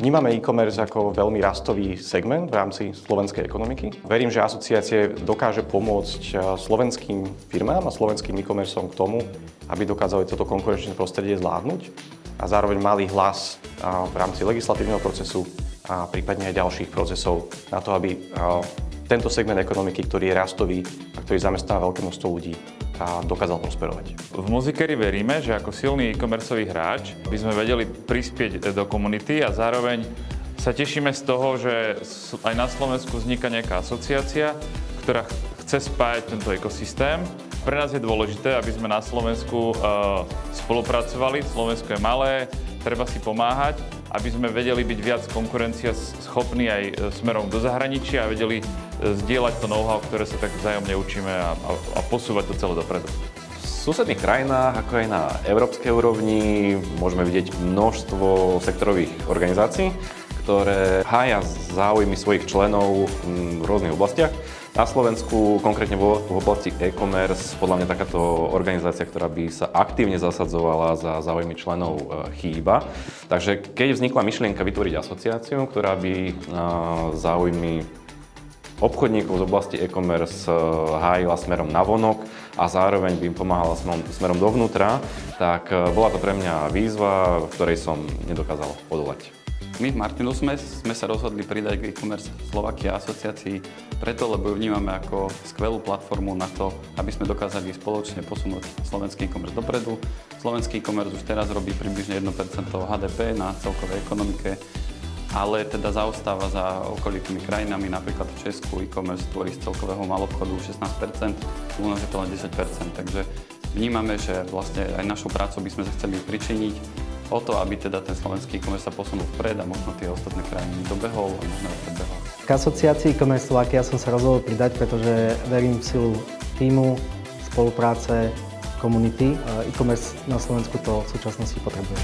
Vnímame e-commerce ako veľmi rastový segment v rámci slovenskej ekonomiky. Verím, že asociácie dokáže pomôcť slovenským firmám a slovenským e-commerceom k tomu, aby dokázali toto konkurenčné prostredie zvládnuť a zároveň mali hlas v rámci legislatívneho procesu a prípadne aj ďalších procesov na to, aby tento segment ekonomiky, ktorý je rastový a ktorý zamestnáva veľké množstvo ľudí, dokázal prosperovať. V Muzikeri veríme, že ako silný e-commerceový hráč by sme vedeli prispieť do komunity a zároveň sa tešíme z toho, že aj na Slovensku vzniká nejaká asociácia, ktorá chce spájať tento ekosystém. Pre nás je dôležité, aby sme na Slovensku spolupracovali. Slovensko je malé, treba si pomáhať, aby sme vedeli byť viac konkurencieschopní aj smerom do zahraničia a vedeli zdieľať to know-how, ktoré sa tak vzájomne učíme a posúvať to celé dopredu. V susedných krajinách, ako aj na európskej úrovni, môžeme vidieť množstvo sektorových organizácií, ktoré hája záujmy svojich členov v rôznych oblastiach. Na Slovensku, konkrétne v oblasti e-commerce, podľa mňa takáto organizácia, ktorá by sa aktívne zasadzovala za záujmy členov, chýba. Takže keď vznikla myšlienka vytvoriť asociáciu, ktorá by záujmy obchodníkov z oblasti e-commerce hájila smerom navonok a zároveň by im pomáhala smerom dovnútra, tak bola to pre mňa výzva, v ktorej som nedokázal odolať. My v Martinu sme sa rozhodli pridať k e-commerce Slovakia asociácii preto, lebo ju vnímame ako skvelú platformu na to, aby sme dokázali spoločne posunúť slovenský e-commerce dopredu. Slovenský e-commerce už teraz robí približne 1% HDP na celkovej ekonomike, ale teda zaostáva za okolitými krajinami, napríklad v Česku e-commerce tvorí z celkového malobchodu 16%, u nás je to len 10%, takže vnímame, že vlastne aj našou prácou by sme sa chceli pričiniť o to, aby teda ten slovenský e-commerce sa posunul vpred a možno tie ostatné krajiny dobehol a možno aj predbehol. K asociácii e-commerce Slovakia som sa rozhodol pridať, pretože verím v silu tímu, spolupráce, komunity. E-commerce na Slovensku to v súčasnosti potrebuje.